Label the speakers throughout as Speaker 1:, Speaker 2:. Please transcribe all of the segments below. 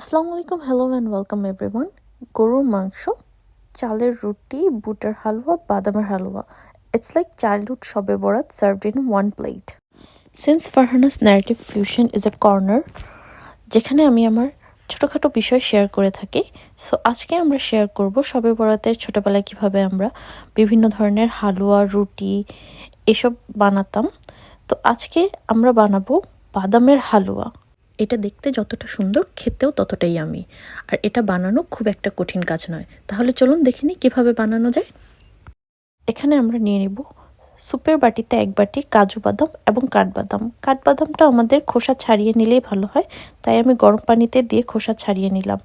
Speaker 1: আসসালামু আলাইকুম, hello and welcome everyone. গরুর মাংস, চালের রুটি, বুটের হালুয়া, বাদামের হালুয়া। ইটস লাইক চাইল্ডহুড শবে বরাত served in one plate. Since Farhana's narrative fusion is a corner যেখানে আমি আমার ছোটোখাটো বিষয় শেয়ার করে থাকি, সো আজকে আমরা শেয়ার করব শবে বরাতের ছোটোবেলায় কিভাবে আমরা বিভিন্ন ধরনের হালুয়া, রুটি এসব বানাতাম। তো আজকে আমরা বানাবো বাদামের হালুয়া। এটা দেখতে যতটা সুন্দর, খেতেও ততটাই আমি। আর এটা বানানো খুব একটা কঠিন কাজ নয়। তাহলে চলুন দেখে নিই কীভাবে বানানো যায়। এখানে আমরা নিয়ে নিব সুপের বাটিতে 1 বাটি কাজু বাদাম এবং কাঠবাদাম। কাঠবাদামটা আমাদের খোসা ছাড়িয়ে নিলেই ভালো হয়, তাই আমি গরম পানিতে দিয়ে খোসা ছাড়িয়ে নিলাম।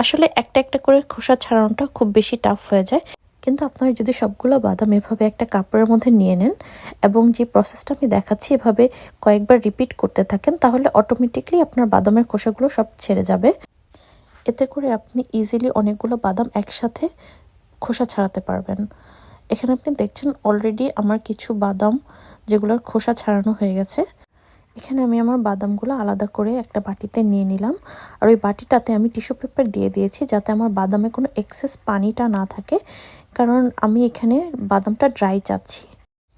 Speaker 1: আসলে একটা একটা করে খোসা ছাড়ানোটা খুব বেশি টাফ হয়ে যায়, কিন্তু আপনারা যদি সবগুলো বাদাম এভাবে একটা কাপড়ের মধ্যে নিয়ে নেন এবং যে প্রসেসটা আমি দেখাচ্ছি এভাবে কয়েকবার রিপিট করতে থাকেন, তাহলে অটোমেটিকলি আপনার বাদামের খোসাগুলো সব ছেড়ে যাবে। এতে করে আপনি ইজিলি অনেকগুলো বাদাম একসাথে খোসা ছাড়াতে পারবেন। এখানে আপনি দেখছেন অলরেডি আমার কিছু বাদাম যেগুলোর খোসা ছাড়ানো হয়ে গেছে। এখানে আমি আমার বাদামগুলো আলাদা করে একটা বাটিতে নিয়ে নিলাম, আর ওই বাটিটাতে আমি টিস্যু পেপার দিয়ে দিয়েছি যাতে আমার বাদামে কোনো এক্সেস পানিটা না থাকে, কারণ আমি এখানে বাদামটা ড্রাই চাচ্ছি,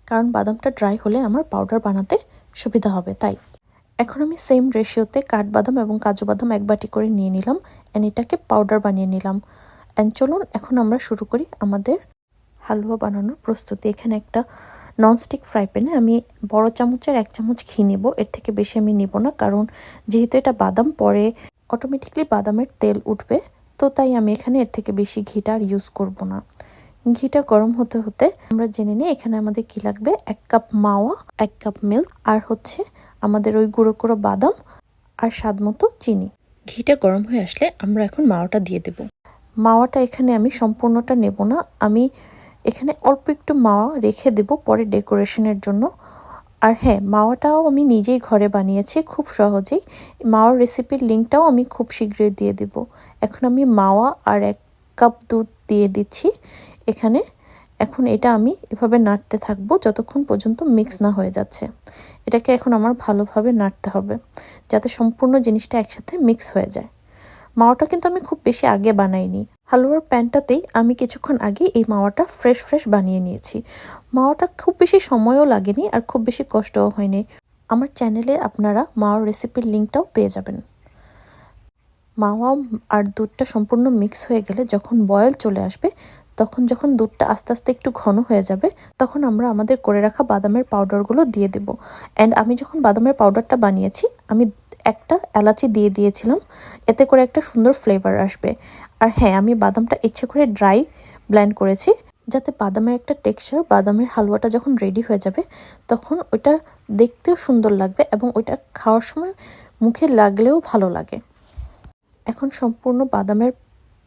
Speaker 1: কারণ বাদামটা ড্রাই হলে আমার পাউডার বানাতে সুবিধা হবে। তাই এখন আমি সেম রেশিওতে কাঠবাদাম এবং কাজু বাদাম 1 বাটি করে নিয়ে নিলাম অ্যান্ড এটাকে পাউডার বানিয়ে নিলাম। অ্যান্ড চলুন এখন আমরা শুরু করি আমাদের হালুয়া বানানোর প্রস্তুতি। এখানে একটা ননস্টিক ফ্রাই প্যানে আমি বড় চামচের 1 চামচ ঘি নেব, এর থেকে বেশি আমি নেব না, কারণ যেহেতু এটা বাদাম পরে অটোমেটিকলি বাদামের তেল উঠবে, তো তাই আমি এখানে এর থেকে বেশি ঘিটা আর ইউজ করব না। ঘিটা গরম হতে হতে আমরা জেনে নিই এখানে আমাদের কি লাগবে। 1 কাপ মাওয়া, 1 কাপ মিল্ক, আর হচ্ছে আমাদের ওই গুঁড়ো গুঁড়ো বাদাম, আর স্বাদ মতো চিনি। ঘিটা গরম হয়ে আসলে আমরা এখন মাওয়াটা দিয়ে দেব। মাওয়াটা এখানে আমি সম্পূর্ণটা নেব না, আমি এখানে অল্প একটু মাওয়া রেখে দেব পরে ডেকোরেশনের জন্য। আর হ্যাঁ, মাওয়াটাও আমি নিজেই ঘরে বানিয়েছি খুব সহজেই। মাওয়ার রেসিপির লিঙ্কটাও আমি খুব শীঘ্রই দিয়ে দেব। এখন আমি মাওয়া আর 1 কাপ দুধ দিয়ে দিচ্ছি এখানে। এখন এটা আমি এভাবে নাড়তে থাকবো যতক্ষণ পর্যন্ত মিক্স না হয়ে যাচ্ছে। এটাকে এখন আমার ভালোভাবে নাড়তে হবে যাতে সম্পূর্ণ জিনিসটা একসাথে মিক্স হয়ে যায়। মাওয়াটা কিন্তু আমি খুব বেশি আগে বানাইনি, হালুয়ার প্যানটাতেই আমি কিছুক্ষণ আগে এই মাওয়াটা ফ্রেশ বানিয়ে নিয়েছি। মাওয়াটা খুব বেশি সময়ও লাগেনি আর খুব বেশি কষ্টও হয়নি। আমার চ্যানেলে আপনারা মাওয়ার রেসিপির লিঙ্কটাও পেয়ে যাবেন। মাওয়া আর দুধটা সম্পূর্ণ মিক্স হয়ে গেলে যখন বয়েল চলে আসবে, যখন দুধটা আস্তে আস্তে একটু ঘন হয়ে যাবে, তখন আমরা আমাদের করে রাখা বাদামের পাউডারগুলো দিয়ে দেব। অ্যান্ড আমি যখন বাদামের পাউডারটা বানিয়েছি আমি একটা এলাচি দিয়ে দিয়েছিলাম, এতে করে একটা সুন্দর ফ্লেভার আসবে। আর হ্যাঁ, আমি বাদামটা ইচ্ছে করে ড্রাই ব্লেন্ড করেছি যাতে বাদামের একটা টেক্সচার, বাদামের হালুয়াটা যখন রেডি হয়ে যাবে তখন ওইটা দেখতেও সুন্দর লাগবে এবং ওইটা খাওয়ার সময় মুখে লাগলেও ভালো লাগে। এখন সম্পূর্ণ বাদামের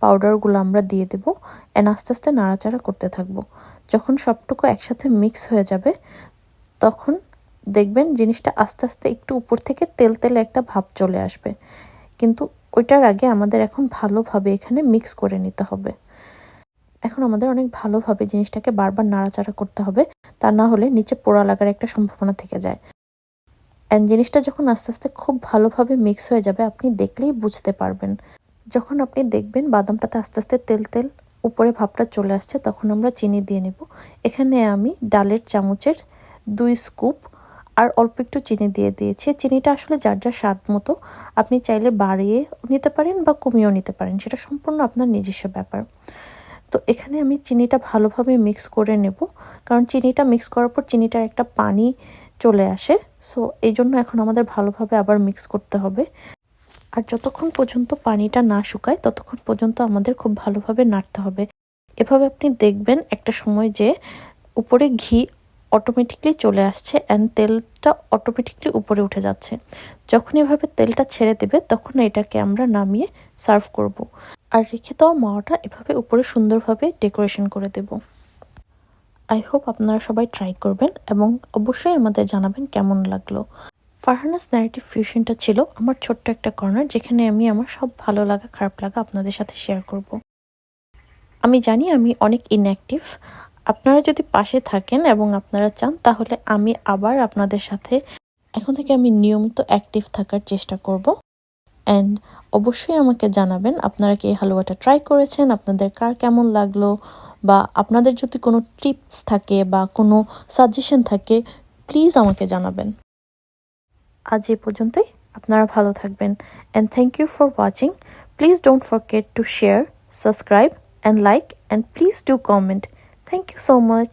Speaker 1: পাউডারগুলো আমরা দিয়ে দেব অ্যান্ড আস্তে আস্তে নাড়াচাড়া করতে থাকবো। যখন সবটুকু একসাথে মিক্স হয়ে যাবে তখন দেখবেন জিনিসটা আস্তে আস্তে একটু উপর থেকে তেল একটা ভাব চলে আসবে, কিন্তু ওইটার আগে আমাদের এখন ভালোভাবে এখানে মিক্স করে নিতে হবে। এখন আমাদের অনেক ভালোভাবে জিনিসটাকে বারবার নাড়াচাড়া করতে হবে, তা না হলে নিচে পোড়া লাগার একটা সম্ভাবনা থেকে যায়। অ্যান্ড জিনিসটা যখন আস্তে আস্তে খুব ভালোভাবে মিক্স হয়ে যাবে আপনি দেখলেই বুঝতে পারবেন। যখন আপনি দেখবেন বাদামটাতে আস্তে আস্তে তেল উপরে ভাবটা চলে আসছে, তখন আমরা চিনি দিয়ে নেব। এখানে আমি ডালের চামচের 2 স্কুপ আর অল্প একটু চিনি দিয়ে দিয়েছি। চিনিটা আসলে যার যার স্বাদ মতো, আপনি চাইলে বাড়িয়ে নিতে পারেন বা কমিয়েও নিতে পারেন, সেটা সম্পূর্ণ আপনার নিজস্ব ব্যাপার। তো এখানে আমি চিনিটা ভালোভাবে মিক্স করে নেব, কারণ চিনিটা মিক্স করার পর চিনিটার একটা পানি চলে আসে, সো এই জন্য এখন আমাদের ভালোভাবে আবার মিক্স করতে হবে। আর যতক্ষণ পর্যন্ত পানিটা না শুকায় ততক্ষণ পর্যন্ত আমাদের খুব ভালোভাবে নাড়তে হবে। এভাবে আপনি দেখবেন একটা সময় যে উপরে ঘি অটোমেটিকলি চলে আসছে অ্যান্ড তেলটা অটোমেটিকলি উপরে উঠে যাচ্ছে। যখন এভাবে তেলটা ছেড়ে দেবে তখন এটাকে আমরা নামিয়ে সার্ভ করব। আর রেখে দেওয়া মাওয়াটা এভাবে উপরে সুন্দরভাবে ডেকোরেশন করে দেব। আই হোপ আপনারা সবাই ট্রাই করবেন এবং অবশ্যই আমাদের জানাবেন কেমন লাগলো। ফারহানাস ন্যারেটিভ ফিউশনটা ছিল আমার ছোট্ট একটা কর্নার যেখানে আমি আমার সব ভালো লাগা খারাপ লাগা আপনাদের সাথে শেয়ার করব। আমি জানি আমি অনেক ইনঅ্যাক্টিভ, আপনারা যদি পাশে থাকেন এবং আপনারা চান তাহলে আমি আবার আপনাদের সাথে এখন থেকে আমি নিয়মিত অ্যাক্টিভ থাকার চেষ্টা করব। অ্যান্ড অবশ্যই আমাকে জানাবেন আপনারা কি এই হালুয়াটা ট্রাই করেছেন, আপনাদের কার কেমন লাগলো, বা আপনাদের যদি কোনো টিপস থাকে বা কোনো সাজেশন থাকে প্লিজ আমাকে জানাবেন। আজ এ পর্যন্তই, আপনারা ভালো থাকবেন and thank you for watching. Please don't forget to share, subscribe and like and please do comment. Thank you so much.